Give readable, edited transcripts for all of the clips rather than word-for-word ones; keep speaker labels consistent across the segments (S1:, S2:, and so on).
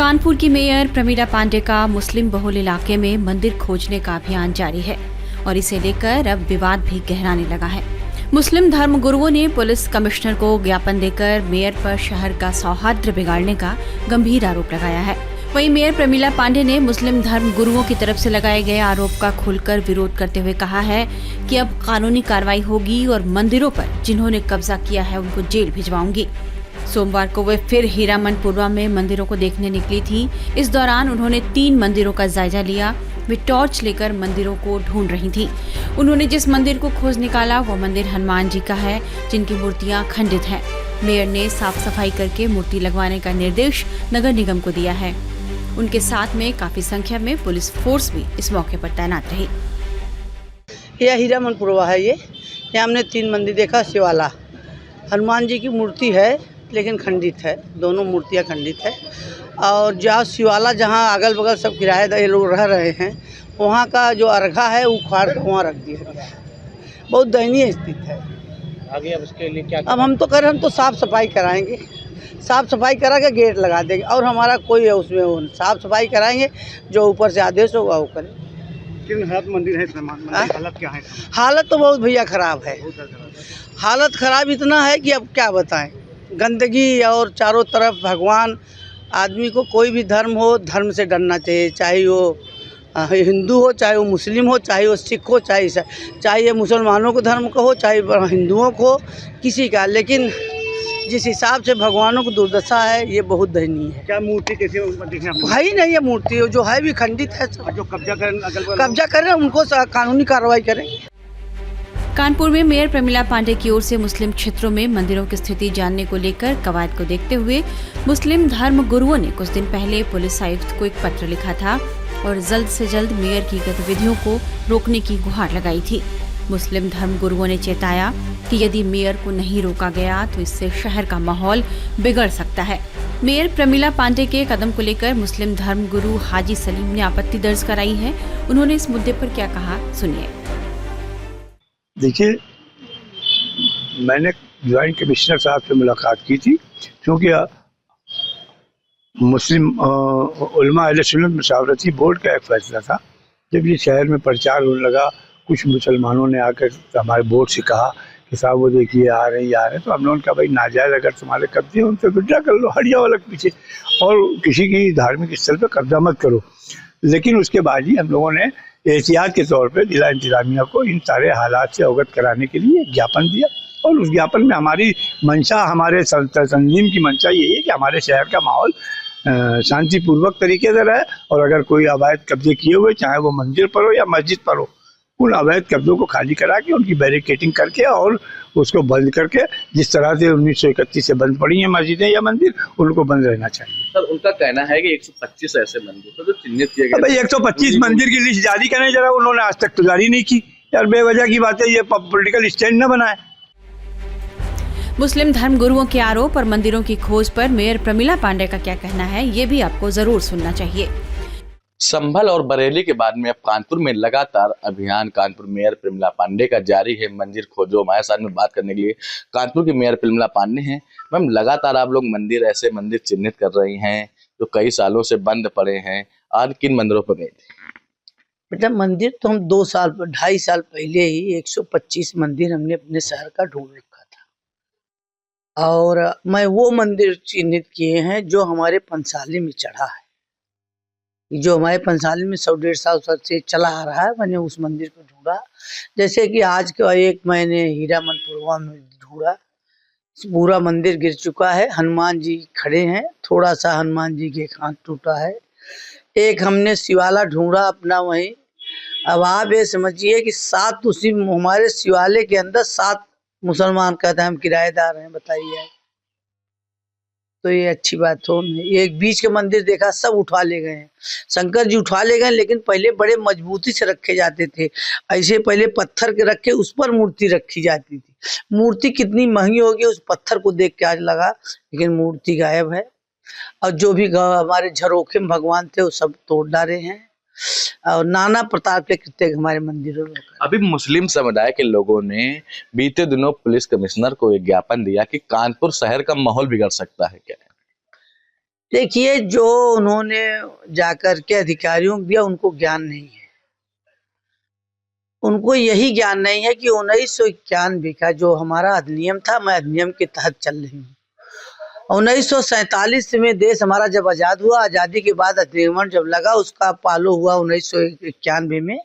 S1: कानपुर की मेयर प्रमीला पांडे का मुस्लिम बहुल इलाके में मंदिर खोजने का अभियान जारी है और इसे लेकर अब विवाद भी गहराने लगा है। मुस्लिम धर्म गुरुओं ने पुलिस कमिश्नर को ज्ञापन देकर मेयर पर शहर का सौहार्द बिगाड़ने का गंभीर आरोप लगाया है। वहीं मेयर प्रमीला पांडे ने मुस्लिम धर्म गुरुओं की तरफ से लगाए गए आरोप का खुलकर विरोध करते हुए कहा है कि अब कानूनी कार्रवाई होगी और मंदिरों पर जिन्होंने कब्जा किया है उनको जेल भिजवाऊंगी। सोमवार को वे फिर हीरामनपुरवा में मंदिरों को देखने निकली थी। इस दौरान उन्होंने 3 मंदिरों का जायजा लिया। वे टॉर्च लेकर मंदिरों को ढूंढ रही थी। उन्होंने जिस मंदिर को खोज निकाला वो मंदिर हनुमान जी का है, जिनकी मूर्तियां खंडित हैं। मेयर ने साफ सफाई करके मूर्ति लगवाने का निर्देश नगर निगम को दिया है। उनके साथ में काफी संख्या में पुलिस फोर्स भी इस मौके पर तैनात रही।
S2: यह हीरामनपुरवा है। ये हमने 3 मंदिर देखा। शिवाला हनुमान जी की मूर्ति है लेकिन खंडित है, दोनों मूर्तियां खंडित है। और जहाँ शिवाला, जहाँ अगल बगल सब किराएदार लोग रह रहे हैं, वहाँ का जो अर्घा है वो उखाड़ कर वहाँ रख दिया गया है। बहुत दयनीय स्थिति है।
S3: आगे अब उसके लिए क्या
S2: अब हम तो कर रहे हैं, हम तो साफ़ सफाई कराएंगे, साफ़ सफाई करा के गेट लगा देंगे और हमारा कोई है उसमें वो साफ़ सफाई कराएंगे। जो ऊपर से आदेश होगा वो करें।
S3: किन हालत मंदिर है, हालत क्या है?
S2: हालत तो बहुत भैया ख़राब है। हालत ख़राब इतना है कि अब क्या बताएं। गंदगी और चारों तरफ भगवान। आदमी को कोई भी धर्म हो, धर्म से डरना चाहिए, चाहे वो हिंदू हो, चाहे वो मुस्लिम हो, चाहे वो सिख हो, चाहे ये मुसलमानों के धर्म का हो, चाहे हिंदुओं को, किसी का। लेकिन जिस हिसाब से भगवानों की दुर्दशा है ये बहुत दयनीय है।
S3: क्या मूर्ति कैसे
S2: है ही नहीं है। मूर्ति जो है भी खंडित है।
S3: जो
S2: कब्जा करें उनको कानूनी कार्रवाई करें।
S1: कानपुर में मेयर प्रमीला पांडे की ओर से मुस्लिम क्षेत्रों में मंदिरों की स्थिति जानने को लेकर कवायद को देखते हुए मुस्लिम धर्म गुरुओं ने कुछ दिन पहले पुलिस आयुक्त को एक पत्र लिखा था और जल्द से जल्द मेयर की गतिविधियों को रोकने की गुहार लगाई थी। मुस्लिम धर्म गुरुओं ने चेताया कि यदि मेयर को नहीं रोका गया तो इससे शहर का माहौल बिगड़ सकता है। मेयर प्रमीला पांडे के कदम को लेकर मुस्लिम धर्म गुरु हाजी सलीम ने आपत्ति दर्ज कराई है। उन्होंने इस मुद्दे पर क्या कहा, सुनिए।
S4: देखिए, मैंने ज्वाइंट कमिश्नर साहब से मुलाकात की थी, क्योंकि मुस्लिम उलमा अहले सुन्नत मशावरती बोर्ड का एक फैसला था। जब ये शहर में प्रचार होने लगा, कुछ मुसलमानों ने आकर हमारे बोर्ड से कहा कि साहब वो देखिए आ रहे हैं, तो हम लोगों ने कहा भाई नाजायज़ अगर तुम्हारे कब्जे हैं उनसे विड्रा कर लो, हट जाओ अलग पीछे, और किसी की धार्मिक स्थल पर कब्जा मत करो। लेकिन उसके बाद ही हम लोगों ने एहतियात के तौर पे जिला इंतजामिया को इन सारे हालात से अवगत कराने के लिए ज्ञापन दिया, और उस ज्ञापन में हमारी मंशा, हमारे तंजीम की मंशा यही है कि हमारे शहर का माहौल शांतिपूर्वक तरीके से रहे, और अगर कोई अवैध कब्जे किए हुए, चाहे वो मंदिर पर हो या मस्जिद पर हो, उन अवैध कब्जों को खाली करा के उनकी बैरिकेटिंग करके और उसको बंद करके, जिस तरह से 1931 से बंद पड़ी हैं मस्जिदें या मंदिर, उनको बंद रहना चाहिए।
S5: सर, उनका कहना है कि 125 ऐसे मंदिर तो चिन्हित किए गए।
S4: भाई 125 मंदिर की लिस्ट जारी करें जरा, उन्होंने आज तक तो जारी नहीं की। यार बेवजह की बात है, ये पॉलिटिकल स्टैंड न बनाए।
S1: मुस्लिम धर्म गुरुओं के आरोप और मंदिरों की खोज पर मेयर प्रमीला पांडे का क्या कहना है, ये भी आपको जरूर सुनना चाहिए।
S5: संभल और बरेली के बाद में अब कानपुर में लगातार अभियान कानपुर मेयर प्रमीला पांडे का जारी है। मंदिर खोजो। हमारे साथ में बात करने के लिए कानपुर की मेयर प्रमीला पांडे हैं। मैम, लगातार आप लोग ऐसे मंदिर चिन्हित कर रही हैं जो कई सालों से बंद पड़े हैं। आज किन मंदिरों पर गए थे?
S2: बेटा, मंदिर तो हम 2-2.5 साल पहले ही 125 मंदिर हमने अपने शहर का ढूंढ रखा था, और मैं वो मंदिर चिन्हित किए हैं जो हमारे पंसाली में चढ़ा है, जो हमारे पंसाली में 100-150 साल से चला आ रहा है। मैंने उस मंदिर को ढूंढा। जैसे कि आज का एक मैंने हीरामनपुरवा में ढूंढा, पूरा मंदिर गिर चुका है, हनुमान जी खड़े हैं, थोड़ा सा हनुमान जी के हाथ टूटा है। एक हमने शिवाला ढूंढा अपना वहीं। अब आप ये समझिए कि 7 उसी हमारे शिवाले के अंदर 7 मुसलमान कहते हैं हम किराएदार हैं, बताइए। तो ये अच्छी बात हो नहीं। एक बीच के मंदिर देखा, सब उठा ले गए हैं, शंकर जी उठा ले गए, लेकिन पहले बड़े मजबूती से रखे जाते थे। ऐसे पहले पत्थर के रख के उस पर मूर्ति रखी जाती थी। मूर्ति कितनी महंगी होगी, उस पत्थर को देख के आज लगा, लेकिन मूर्ति गायब है। और जो भी हमारे झरोखे में भगवान थे वो सब तोड़ डाले हैं, और नाना प्रकार के कृत्य हमारे मंदिरों में।
S5: अभी मुस्लिम समुदाय के लोगों ने बीते दिनों पुलिस कमिश्नर को एक ज्ञापन दिया कि कानपुर शहर का माहौल बिगड़ सकता है। क्या
S2: देखिए, जो उन्होंने जाकर के अधिकारियों को दिया उनको ज्ञान नहीं है। उनको यही ज्ञान नहीं है कि 1991 का जो हमारा अधिनियम था, मैं अधिनियम के तहत चल रही हूँ। 1947 में देश हमारा जब आज़ाद हुआ, आज़ादी के बाद अधिनियम जब लगा, उसका पालो हुआ 1991 में।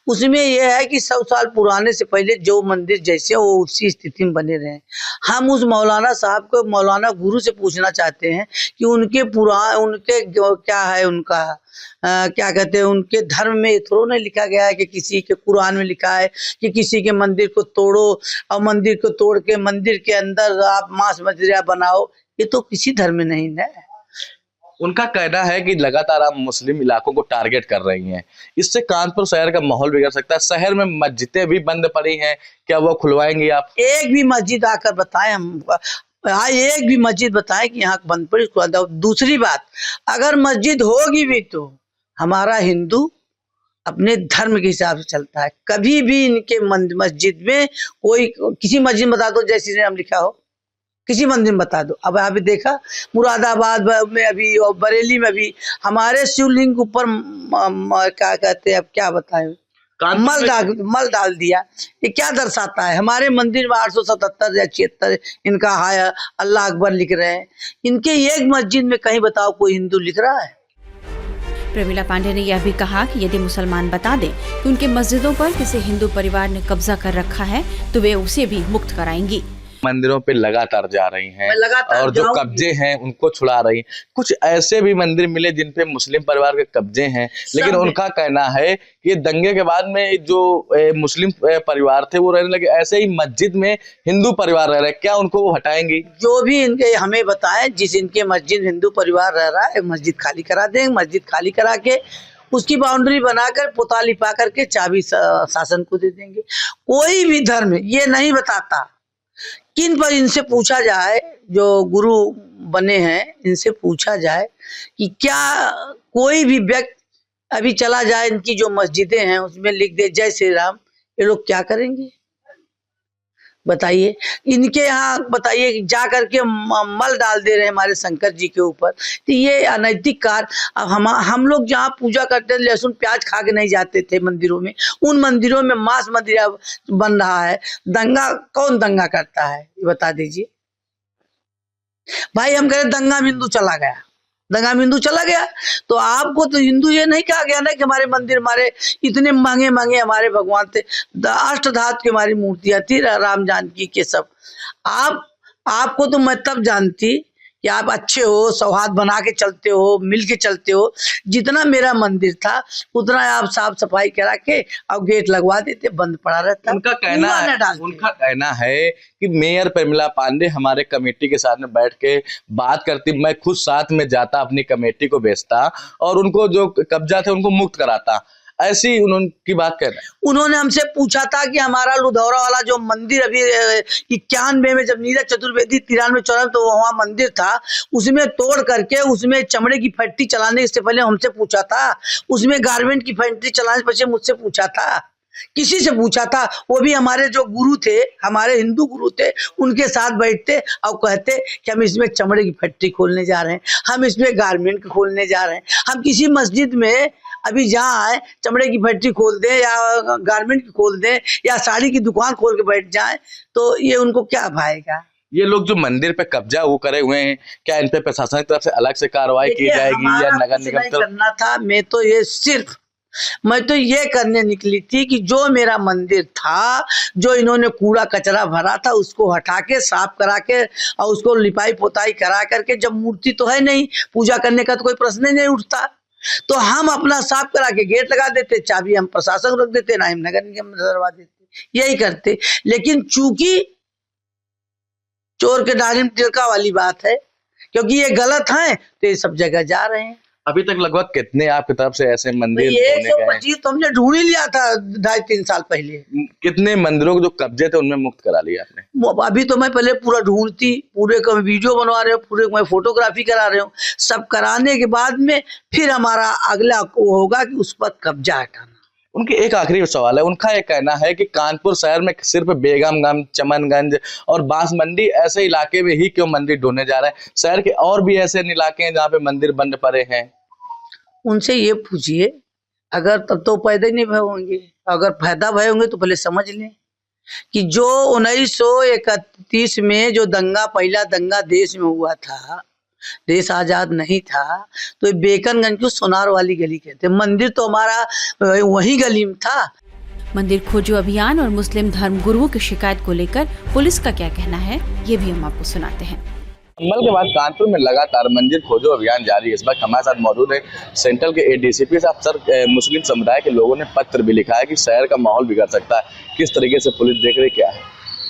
S2: उसमें यह है कि 100 साल पुराने से पहले जो मंदिर जैसे वो उसी स्थिति में बने रहे। हम उस मौलाना साहब को, मौलाना गुरु से पूछना चाहते हैं कि उनके क्या है, उनका क्या कहते हैं, उनके धर्म में ये थोड़ा नहीं लिखा गया है कि किसी के कुरान में लिखा है कि किसी के मंदिर को तोड़ो और मंदिर को तोड़ के मंदिर के अंदर आप मांस मदिरा बनाओ। ये तो किसी धर्म में नहीं है।
S5: उनका कहना है कि लगातार आप मुस्लिम इलाकों को टारगेट कर रही हैं, इससे कानपुर शहर का माहौल बिगड़ सकता है। शहर में मस्जिदें भी बंद पड़ी हैं, क्या वो खुलवाएंगी आप?
S2: एक भी मस्जिद आकर बताएं हमको, हाँ, एक भी मस्जिद बताएं कि यहाँ बंद पड़ी, उसको दो। दूसरी बात, अगर मस्जिद होगी भी तो हमारा हिंदू अपने धर्म के हिसाब से चलता है। कभी भी इनके मस्जिद में कोई, किसी मस्जिद में बता दो जय श्री राम लिखा हो, किसी मंदिर में बता दो। अब अभी देखा मुरादाबाद में अभी और बरेली में भी हमारे शिवलिंग के ऊपर क्या कहते हैं, अब क्या बताएं, मल डाल दिया। ये क्या दर्शाता है? हमारे मंदिर में 877 या 76 इनका हाय अल्लाह अकबर लिख रहे हैं। इनके एक मस्जिद में कहीं बताओ कोई हिंदू लिख रहा है?
S1: प्रमिला पांडे ने यह भी कहा कि यदि मुसलमान बता दें कि उनके मस्जिदों पर किसी हिंदू परिवार ने कब्जा कर रखा है तो वे उसे भी मुक्त कराएंगी।
S5: मंदिरों पे लगातार जा रही हैं
S2: लगातार
S5: और जो कब्जे हैं उनको छुड़ा रही। कुछ ऐसे भी मंदिर मिले जिन पे मुस्लिम परिवार के कब्जे हैं, लेकिन उनका कहना है कि दंगे के बाद में जो मुस्लिम परिवार थे वो रहने लगे, ऐसे ही मस्जिद में हिंदू परिवार रह रहे, क्या उनको वो हटाएंगी?
S2: जो भी इनके हमें बताएं, जिस इनके मस्जिद हिंदू परिवार रह रहा है, मस्जिद खाली करा देंगे। मस्जिद खाली करा के उसकी बाउंड्री बनाकर पोता लिपा करके चाबी शासन को दे देंगे। कोई भी धर्म ये नहीं बताता। किन पर इनसे पूछा जाए, जो गुरु बने हैं, इनसे पूछा जाए कि क्या कोई भी व्यक्ति अभी चला जाए, इनकी जो मस्जिदें हैं उसमें लिख दे जय श्री राम, ये लोग क्या करेंगे बताइए? इनके यहाँ बताइए जा करके मल डाल दे रहे हैं हमारे शंकर जी के ऊपर, तो ये अनैतिक कार्य। अब हम लोग जहाँ पूजा करते थे, लहसुन प्याज खा के नहीं जाते थे मंदिरों में, उन मंदिरों में मांस मदिरा बन रहा है। दंगा कौन दंगा करता है ये बता दीजिए भाई। हम कह रहे दंगा में हिंदू चला गया, दंगा में हिंदू चला गया, तो आपको तो हिंदू ये नहीं कहा गया ना कि हमारे मंदिर, हमारे इतने महंगे महंगे हमारे भगवान थे, अष्टधातु की हमारी मूर्तियां थी, राम जानकी के सब। आपको तो मैं तब जानती कि आप अच्छे हो, सौहार्द बना के चलते हो, मिल के चलते हो। जितना मेरा मंदिर था उतना आप साफ सफाई करा के और गेट लगवा देते, बंद पड़ा रहता।
S5: उनका कहना है कि मेयर प्रमिला पांडे हमारे कमेटी के साथ में बैठ के बात करती, मैं खुद साथ में जाता, अपनी कमेटी को भेजता और उनको जो कब्जा थे उनको मुक्त कराता। ऐसी उनकी बात कह रहे हैं।
S2: उन्होंने हमसे पूछा था कि हमारा लुधौरा वाला जो मंदिर अभी 91 में जब नीरज चतुर्वेदी 93-94 तो वहाँ मंदिर था, उसमें तोड़ करके उसमें चमड़े की फैक्ट्री चलाने से पहले हमसे पूछा था, उसमें गारमेंट की फैक्ट्री चलाने से पहले मुझसे पूछा था, किसी से पूछा था? वो भी हमारे जो गुरु थे, हमारे हिंदू गुरु थे, उनके साथ बैठते और कहते कि हम इसमें चमड़े की फैक्ट्री खोलने जा रहे हैं, हम इसमें गारमेंट खोलने जा रहे हैं। हम किसी मस्जिद में अभी जहाँ आए चमड़े की फैक्ट्री खोल दें या गारमेंट की खोल दें या साड़ी की दुकान खोल के बैठ जाएं, तो ये उनको क्या भाएगा?
S5: ये लोग जो मंदिर पे कब्जा वो करे हुए हैं, क्या इन पे प्रशासन की तरफ से अलग से कार्रवाई की जाएगी या नगर निगम
S2: करना था? मैं तो ये करने निकली थी कि जो मेरा मंदिर था, जो इन्होंने कूड़ा कचरा भरा था, उसको हटा के साफ करा के और उसको लिपाई पोताई करा करके, जब मूर्ति तो है नहीं, पूजा करने का तो कोई प्रश्न ही नहीं उठता, तो हम अपना साफ करा के गेट लगा देते, चाबी हम प्रशासन को रख देते, ना हम नगर निगम में धरवा देते, यही करते। लेकिन चूंकि चोर के डाली में तिलका वाली बात है, क्योंकि ये गलत है तो ये सब जगह जा रहे हैं।
S5: अभी तक लगभग कितने आपकी तरफ से ऐसे मंदिर
S2: 125 तो हमने ढूंढ ही लिया था 2.5-3 साल पहले।
S5: कितने मंदिरों के जो कब्जे थे उनमें मुक्त करा लिया आपने?
S2: अभी तो मैं पहले पूरा ढूंढती, पूरे का वीडियो बनवा रहे हूँ, पूरे मैं फोटोग्राफी करा रहे हूँ, सब कराने के बाद में फिर हमारा अगला वो होगा कि उस पर कब्जा हटाना।
S5: उनके एक आखिरी सवाल है, उनका ये कहना है कि कानपुर शहर में सिर्फ बेगमगंज, चमनगंज और बांसमंडी ऐसे इलाके में ही क्यों मंदिर ढूंढने जा रहे हैं? शहर के और भी ऐसे इलाके हैं जहाँ पे मंदिर बंद पड़े हैं।
S2: उनसे ये पूछिए, अगर तब तो पैदा ही नहीं भय होंगे, अगर पैदा भय होंगे तो पहले समझ लें कि जो 1931 में जो दंगा, पहला दंगा देश में हुआ था, देश आजाद नहीं था, तो ये बेकनगंज को सोनार वाली गली कहते हैं। मंदिर तो हमारा वही गली में था।
S1: मंदिर खोजो अभियान और मुस्लिम धर्म गुरुओं की शिकायत को लेकर पुलिस का क्या कहना है, ये भी हम आपको सुनाते हैं।
S5: संभल के बाद कानपुर में लगातार मंदिर खोजो अभियान जारी है। इस वक्त हमारे साथ मौजूद है सेंट्रल के एडीसीपी साहब। सर, मुस्लिम समुदाय के लोगों ने पत्र भी लिखा है कि शहर का माहौल बिगड़ सकता है, किस तरीके से पुलिस देख रही, क्या है?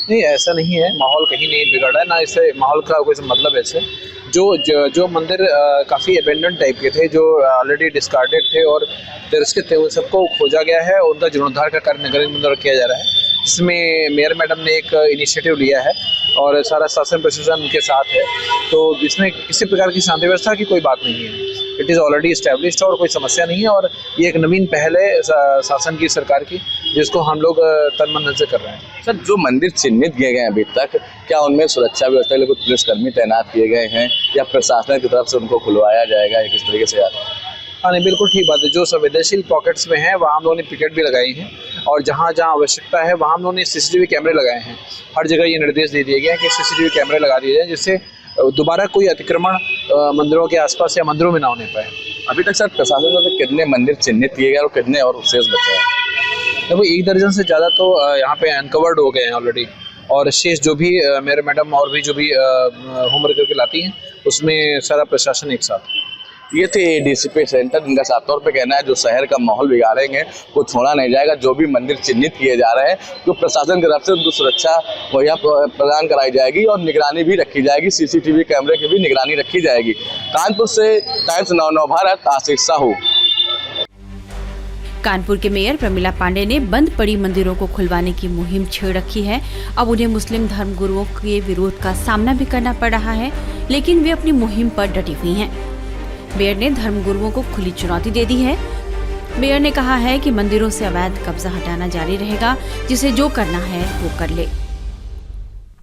S6: नहीं, ऐसा नहीं है, माहौल कहीं नहीं बिगड़ रहा है, ना इससे माहौल का कोई मतलब है। ऐसे जो मंदिर काफ़ी अबेंडन टाइप के थे, जो ऑलरेडी डिस्कार्डेड थे और तिरस्कृत थे, उन सबको खोजा गया है और उनका जीर्णोद्धार का कार्य नगर में किया जा रहा है, जिसमें मेयर मैडम ने एक इनिशिएटिव लिया है और सारा शासन प्रशासन उनके साथ है। तो इसमें किसी प्रकार की शांति व्यवस्था की कोई बात नहीं है, इट इज़ ऑलरेडी इस्टेब्लिश्ड और कोई समस्या नहीं है। और ये एक नवीन पहल है शासन की, सरकार की, जिसको हम लोग तन मन धन से कर रहे हैं।
S5: सर, जो मंदिर चिन्हित किए गए हैं अभी तक, क्या उनमें सुरक्षा व्यवस्था के लिए कुछ पुलिसकर्मी तैनात किए गए हैं या प्रशासन की तरफ से उनको खुलवाया जाएगा, किस तरीके से?
S6: हाँ नहीं, बिल्कुल ठीक बात है। जो संवेदनशील पॉकेट्स में है वहाँ हम लोगों ने पिकेट भी लगाई हैं और जहाँ जहाँ आवश्यकता है वहाँ हम लोगों ने सीसीटीवी कैमरे लगाए हैं। हर जगह ये निर्देश दे दिए गए हैं कि सीसीटीवी कैमरे लगा दिए जाए, जिससे दोबारा कोई अतिक्रमण मंदिरों के आसपास या मंदिरों में ना होने पाए।
S5: अभी तक सर प्रशासन द्वारा कितने मंदिर चिन्हित किए गए और कितने और शेष बचे हैं?
S6: देखो, 1 दर्जन से ज़्यादा तो यहाँ पे अनकवर्ड हो गए हैं ऑलरेडी, और शेष जो भी मेरे मैडम और भी जो भी होमवर्क करके लाती हैं, उसमें सारा प्रशासन एक साथ।
S5: ये थे एडीसीपी सेंटर, जिनका साफ तौर पे कहना है जो शहर का माहौल बिगाड़ेंगे वो छोड़ा नहीं जाएगा। जो भी मंदिर चिन्हित किए जा रहे हैं, तो प्रशासन की तरफ से उनको सुरक्षा मुहैया प्रदान कराई जाएगी और निगरानी भी रखी जाएगी, सीसीटीवी कैमरे की भी निगरानी रखी जाएगी। कानपुर से टाइम्स 9 भारत, आशीष साहू।
S1: कानपुर के मेयर प्रमिला पांडे ने बंद पड़ी मंदिरों को खुलवाने की मुहिम छेड़ रखी है। अब उन्हें मुस्लिम धर्म गुरुओं के विरोध का सामना भी करना पड़ रहा है, लेकिन वे अपनी मुहिम पर डटी हुई हैं। मेयर ने धर्म गुरुओं को खुली चुनौती दे दी है। मेयर ने कहा है कि मंदिरों से अवैध कब्जा हटाना जारी रहेगा, जिसे जो करना है वो कर ले।